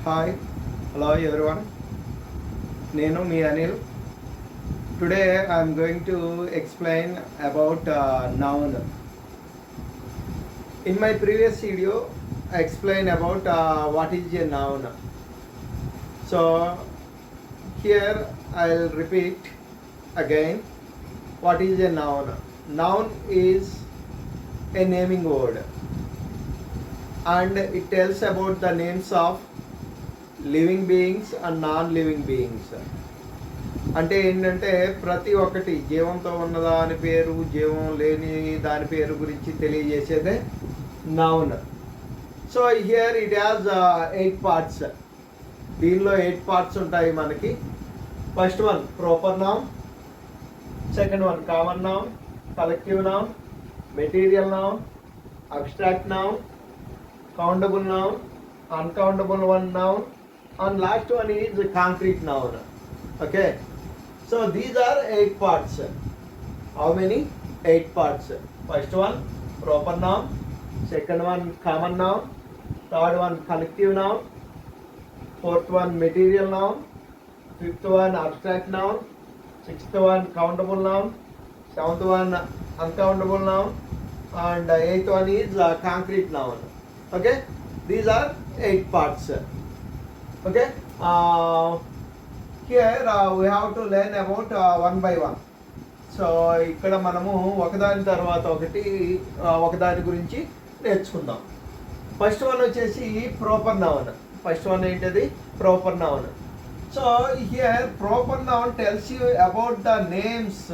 Hi, hello everyone. Nenu mi Anil. Today I am going to explain about noun. In my previous video, I explained about what is a noun. So here I'll repeat again. What is a noun? Noun is a naming word, and it tells about the names of living beings and non living beings. అంటే ఏంటంటే ప్రతి ఒక్కటి జీవంతో ఉన్న దాని పేరు, జీవం లేని దాని పేరు గురించి తెలియజేసేదే noun. So here it has 8 parts. దీనిలో 8 పార్ట్స్ ఉంటాయి మనకి. First one proper noun, second one common noun, collective noun, material noun, abstract noun, countable noun, uncountable one noun, and last one is concrete noun. Okay, so these are 8 parts. How many? 8 parts. First one proper noun, second one common noun, third one collective noun, fourth one material noun, fifth one abstract noun, sixth one countable noun, seventh one uncountable noun, and eighth one is concrete noun. Okay, these are 8 parts. Okay, here we have to learn about one by one. So ఇక్కడ మనము ఒకదాని తర్వాత ఒకదాని గురించి నేర్చుకుందాం. First one వచ్చేసి proper noun. First one ఏంటది? Proper noun. So here proper noun tells you about the names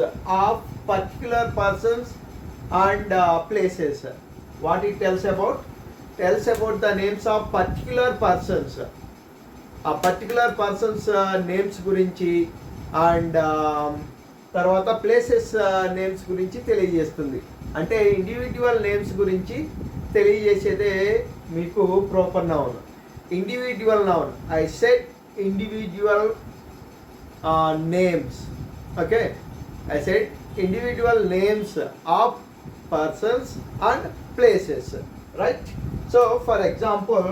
of particular persons and places. What it tells about? tells about the names of particular persons. ఆ particular persons names గురించి and తర్వాత places names గురించి తెలియజేస్తుంది. అంటే individual names గురించి తెలియజేసేదే మీకు proper noun. Individual noun, I said individual names. Okay, I said individual names of persons and places. Right? So for example,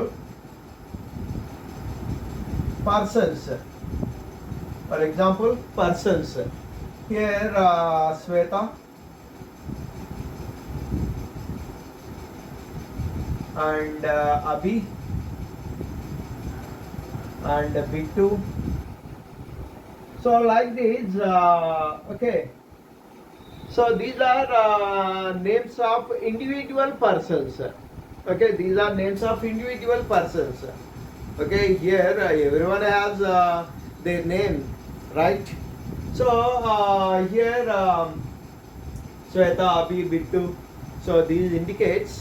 persons. For example, persons. Here Sweta and Abhi and Bittu. So like this, okay. So these are names of individual persons. Okay, these are names of individual persons. Okay, here everyone has their name, right? So here Sweta, Abhi, Bittu. So these indicates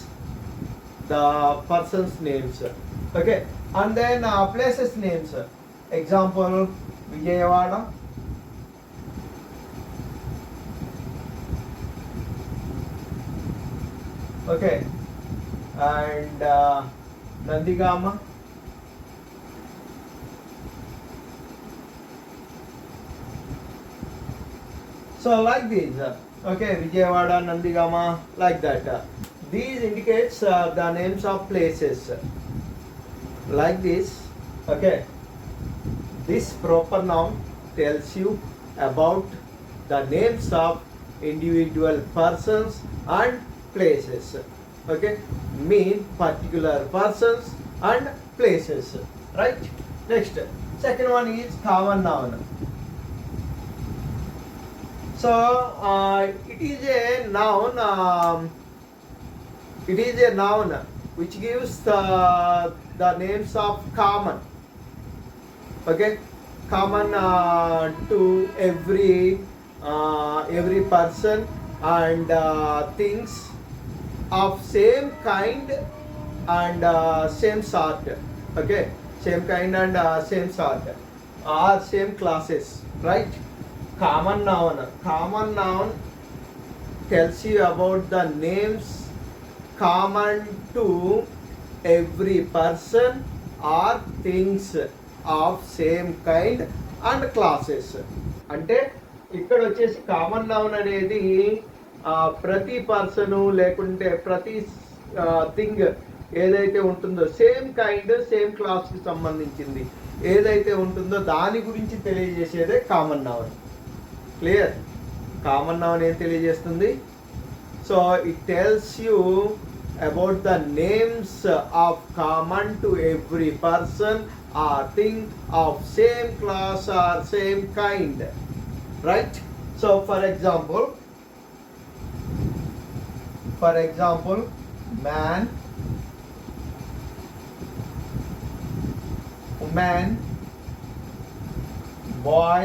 the persons names. Okay, and then places names. Example, Vijayawada. Okay, and Nandigama. So like this, okay, Vijayawada, Nandigama, like that. These indicates the names of places. Like this, okay. This proper noun tells you about the names of individual persons and places. Okay, mean particular persons and places, right? Next, second one is common noun. So it is a noun. It is a noun which gives the names of common. Okay, common to every person and things of same kind and same sort. Okay, same kind and same sort or same classes, right? Common noun tells you about the names common to every person or things of same kind and classes. అంటే ఇక్కడ వచ్చేసి common noun అనేది ప్రతి person లేకుంటే ప్రతి thing ఏదైతే ఉంటుందో same kind same క్లాస్కి సంబంధించింది ఏదైతే ఉంటుందో దాని గురించి తెలియజేసేదే common noun. Clear? Common noun ఏం తెలియజేస్తుంది? So it tells you about the names of common to every person or thing of same class or same kind, right? So for example, man, woman, boy,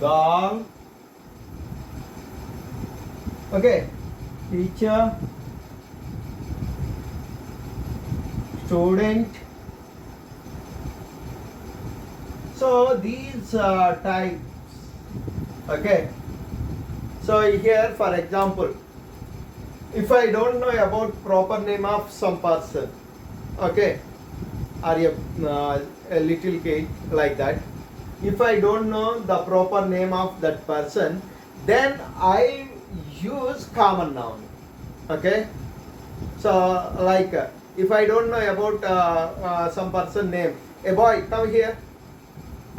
girl, okay, teacher, student. So these types, okay. So here for example, if I don't know about proper name of some person, okay, or a little kid like that, if I don't know the proper name of that person, then I use common noun, okay. So like if I don't know about some person name, a boy, come here,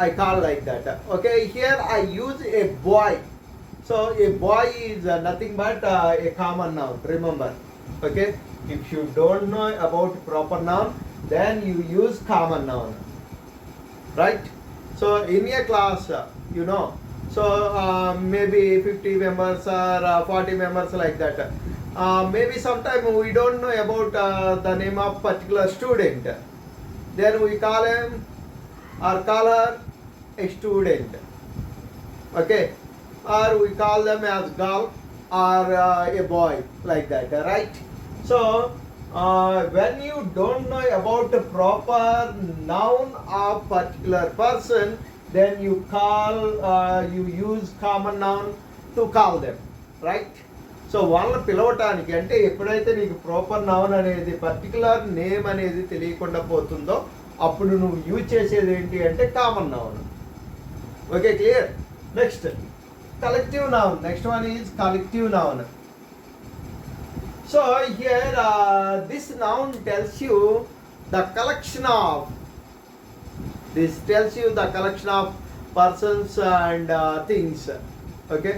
I call like that, okay. Here I use a boy. So a boy is nothing but a common noun, remember, okay. If you don't know about proper noun, then you use common noun, right? So in a class, you know, so maybe 50 members or 40 members like that. Maybe sometime we don't know about the name of particular student. Then we call him or call her a student. Okay. Or we call them as girl or a boy like that. Right. So when you don't know about the proper noun of particular person, then you use common noun to call them, right? So వాళ్ళని పిలవటానికి అంటే ఎప్పుడైతే నీకు proper noun అనేది particular name అనేది తెలియకుండా పోతుందో అప్పుడు నువ్వు యూజ్ చేసేది ఏంటి అంటే common noun. Okay, clear? Next collective noun. Next one is collective noun. So here this noun tells you the collection of, this tells you the collection of persons and things, okay.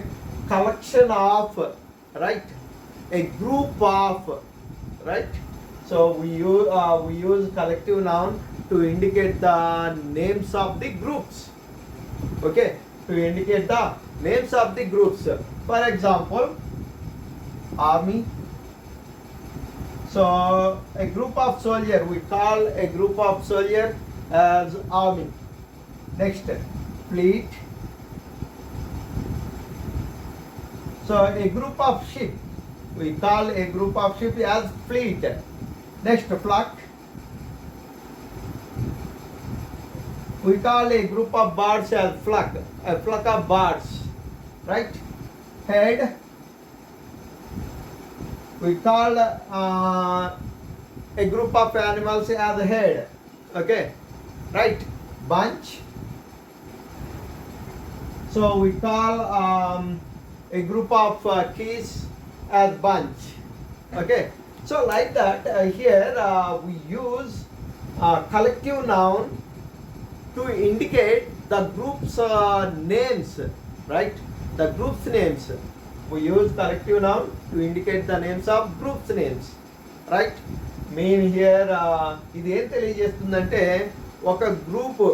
Collection of, right? A group of, right? So we use collective noun to indicate the names of the groups, okay, to indicate the names of the groups. For example, army. So a group of soldier, we call a group of soldier as army. Next, fleet. So a group of ship, we call a group of ship as fleet. Next, flock. We call a group of birds as flock, a flock of birds, right? Head. We call a group of animals as head, okay. Right? Bunch. So we call a group of keys as bunch. Okay. So like that, here we use collective noun to indicate the group's names, right? The group's names. We use collective noun to indicate the names of group's names, right? Mean here ఇది ఏం తెలియజేస్తుందంటే ఒక group,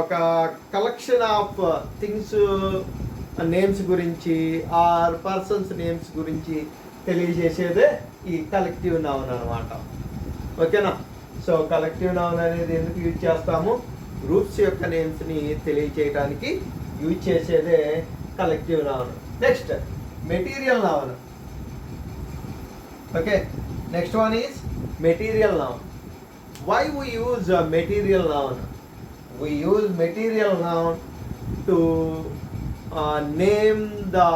ఒక collection of things names గురించి or persons names గురించి తెలియజేసేదే ఈ collective noun అనమాట. ఓకేనా? So collective noun అనేది ఎందుకు యూజ్ చేస్తాము? గ్రూప్స్ యొక్క నేమ్స్ని తెలియచేయడానికి యూజ్ చేసేదే collective noun. Next, material noun. Okay, next one is material noun. Why we use material noun? We use material noun to name the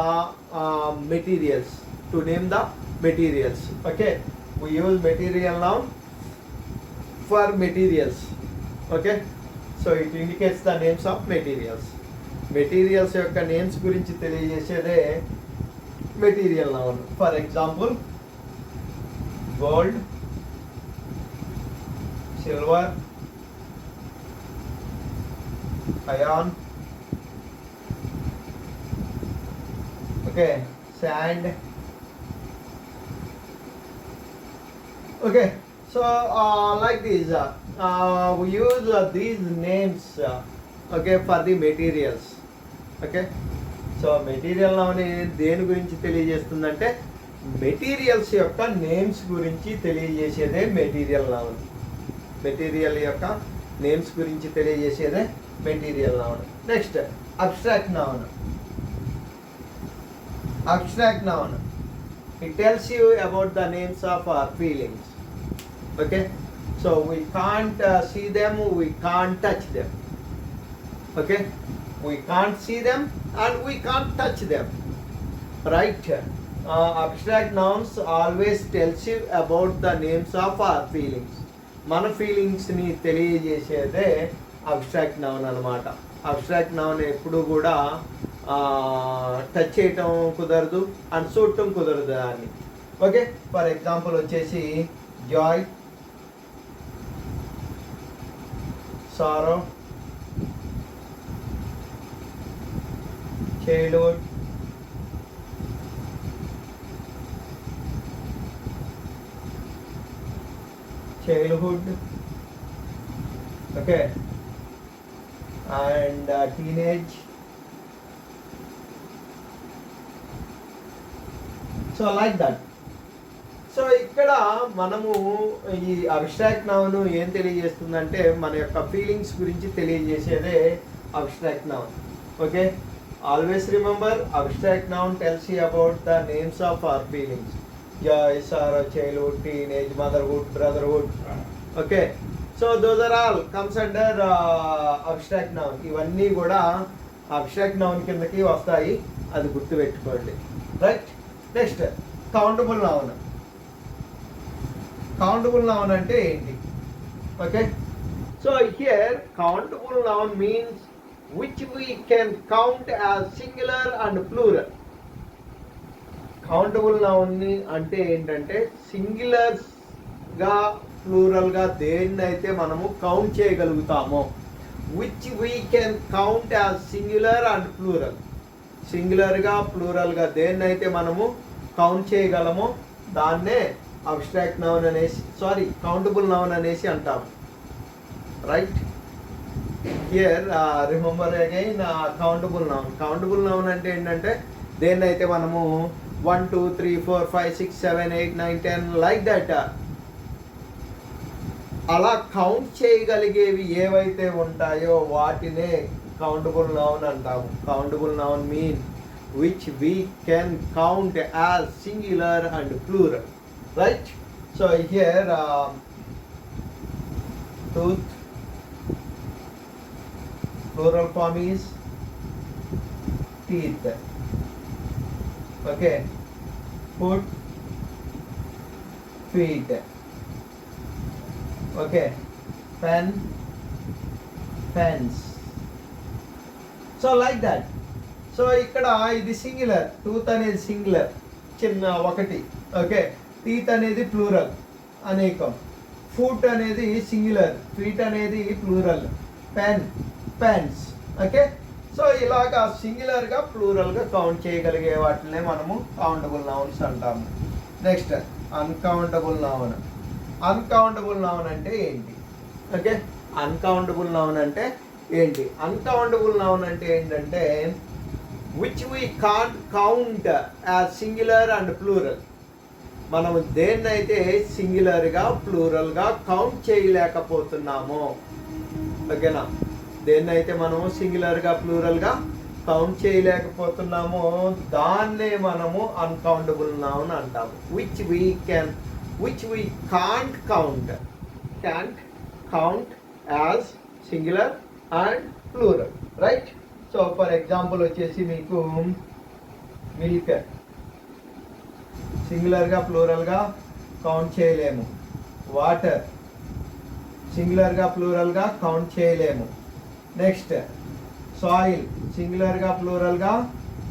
materials. To name the materials. Okay, we use material noun for materials. Okay, so it indicates the names of materials. Materials యొక్క names గురించి తెలియజేసేదే material noun. For example, gold, silver, iron, okay, sand. Okay, so like this, we use these names, okay, for the materials. Okay, so material noun దేని గురించి తెలియజేస్తుందంటే materials యొక్క names గురించి తెలియజేసేదే material noun. Material యొక్క names గురించి తెలియజేసేదే material noun. Next abstract noun. Abstract noun, it tells you about the names of our feelings. Okay, so we can't see them, we can't touch them. Okay, we can't see them and we can't touch them, right? Abstract nouns always tells you about the names of our feelings. మన ఫీలింగ్స్ని తెలియజేసేదే abstract noun అనమాట. Abstract noun ఎప్పుడు కూడా touch చేయటం కుదరదు and చూడటం కుదరదు దాన్ని. ఓకే, ఫర్ ఎగ్జాంపుల్ వచ్చేసి Joy, sorrow, childhood, okay, and teenage. So like that. So ఇక్కడ మనము ఈ అబ్స్ట్రాక్ట్ నౌన్ ఏం తెలియజేస్తుందంటే మన యొక్క ఫీలింగ్స్ గురించి తెలియజేసేదే abstract noun. Okay, always remember abstract noun tells you about the names of our feelings. Joy, sorrow, childhood, teenage, motherhood, brotherhood. Okay, so those are all comes under abstract noun. ఇవన్నీ కూడా abstract noun కిందకి వస్తాయి, అది గుర్తుపెట్టుకోండి, right? Next countable noun. Countable noun అంటే ఏంటి? Okay, so here countable noun means which we can count as singular and plural. Countable నౌన్ని అంటే ఏంటంటే సింగులర్గా ప్లూరల్గా దేన్నైతే మనము కౌంట్ చేయగలుగుతామో, which we can count as singular and plural. సింగులర్గా ప్లూరల్గా దేన్నైతే మనము కౌంట్ చేయగలమో దాన్నే అబ్స్ట్రాక్ట్ నౌన్ అనేసి, కౌంటబుల్ నౌన్ అనేసి అంటాము, right? Here remember again countable noun. Countable noun అంటే ఏంటంటే దేన్నైతే మనము 1 2 3 4 5 6 7 8 9 10 లైక్ దట్ అలా కౌంట్ చేయగలిగేవి ఏవైతే ఉంటాయో వాటినే కౌంటబుల్ నౌన్ అంటాము. Countable noun mean which we can count as singular and plural, right? So here tooth, plural form is teeth. Okay, foot, feet. Okay, pen, pens. So like that. So ఇక్కడ ఇది singular, tooth అనేది singular, చిన్న ఒకటి. Okay, teeth అనేది plural, అనేకం. Foot అనేది singular, feet అనేది plural, pen, pens. Okay, so ఇలాగా సింగులర్గా ప్లూరల్గా కౌంట్ చేయగలిగే వాటినే మనము కౌంటబుల్ నౌన్స్ అంటాము. Next uncountable noun. Uncountable noun అంటే ఏంటి? ఓకే, అన్కౌంటబుల్ నౌన్ అంటే ఏంటి? అన్కౌంటబుల్ నౌన్ అంటే ఏంటంటే which we can't count as singular and plural. మనము దేన్నైతే సింగులర్గా ప్లూరల్గా కౌంట్ చేయలేకపోతున్నామో, ఓకేనా? దేన్నైతే మనము సింగులర్గా ప్లూరల్గా కౌంట్ చేయలేకపోతున్నామో దాన్నే మనము అన్కౌంటబుల్ నౌన్ అంటాము. which we can't count as singular and plural, right? So for example వచ్చేసి మీకు మిల్క్ సింగులర్గా ప్లూరల్గా కౌంట్ చేయలేము. వాటర్ సింగులర్గా ప్లూరల్గా కౌంట్ చేయలేము. నెక్స్ట్ సాయిల్ సింగులర్గా ప్లూరల్గా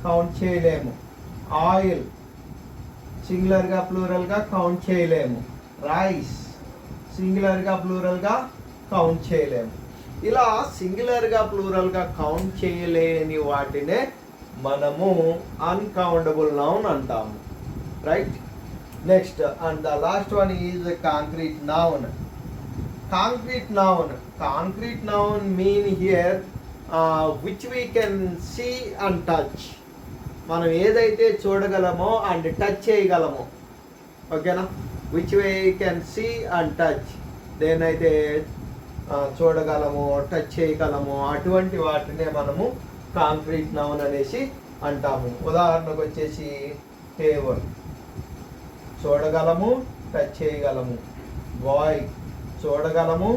కౌంట్ చేయలేము. ఆయిల్ సింగులర్గా ప్లూరల్గా కౌంట్ చేయలేము. రైస్. సింగులర్గా ప్లూరల్గా కౌంట్ చేయలేము. ఇలా సింగులర్గా ప్లూరల్గా కౌంట్ చేయలేని వాటినే మనము అన్కౌంటబుల్ నౌన్ అంటాము. Right. Next and the last one is concrete noun. Concrete noun mean here which we can see and touch. మనం ఏదైతే చూడగలమో అండ్ టచ్ చేయగలమో, ఓకేనా, which we can see and touch, దేనైతే చూడగలము టచ్ చేయగలము అటువంటి వాటినే మనము కాంక్రీట్ నౌన్ అనేసి అంటాము. ఉదాహరణకు వచ్చేసి టేబుల్ చూడగలము టచ్ చేయగలము, బాయ్ చూడగలము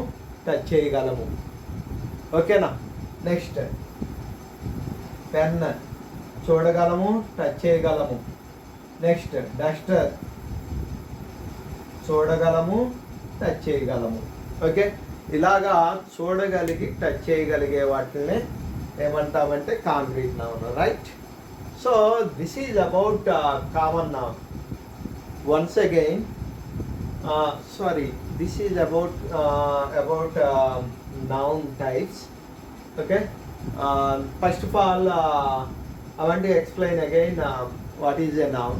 టచ్ చేయగలము, ఓకేనా. నెక్స్ట్ పెన్ చూడగలము టచ్ చేయగలము. నెక్స్ట్ డస్టర్ చూడగలము టచ్ చేయగలము, ఓకే. ఇలాగా చూడగలిగి టచ్ చేయగలిగే వాటిని ఏమంటామంటే concrete noun, right. So this is about common noun. Once again this is about noun types, okay. First of all, I want to explain again what is a noun.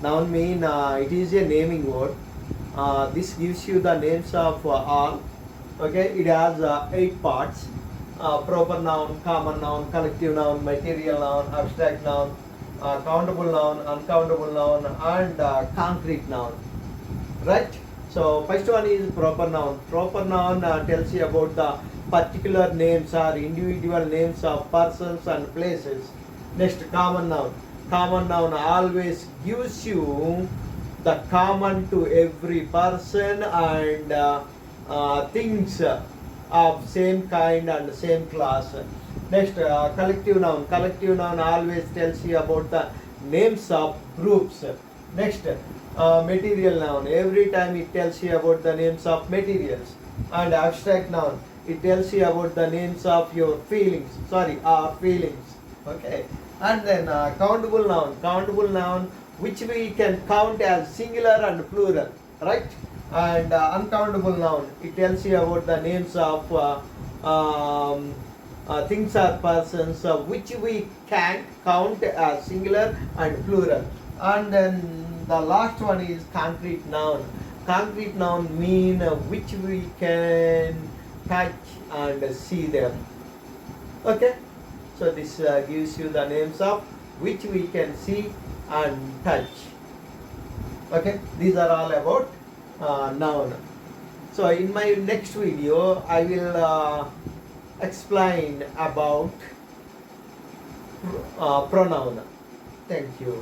Noun mean it is a naming word. This gives you the names of all, okay. It has 8 parts: proper noun, common noun, collective noun, material noun, abstract noun, countable noun, uncountable noun, and concrete noun, right. So first one is proper noun. Proper noun tells you about the particular names or individual names of persons and places. Next, common noun. Common noun always gives you the common to every person and things of same kind and same class. Next, collective noun. Collective noun always tells you about the names of groups. Next, material noun. Every time it tells you about the names of materials. And abstract noun, it tells you about the names of your feelings. Feelings. Okay. And then countable noun. Countable noun which we can count as singular and plural, right. And uncountable noun, it tells you about the names of things or persons which we can't count as singular and plural. And then the last one is concrete noun. Concrete noun mean which we can touch and see them, okay. So this gives you the names of which we can see and touch, okay. These are all about noun. So in my next video I will explain about pronoun. Thank you.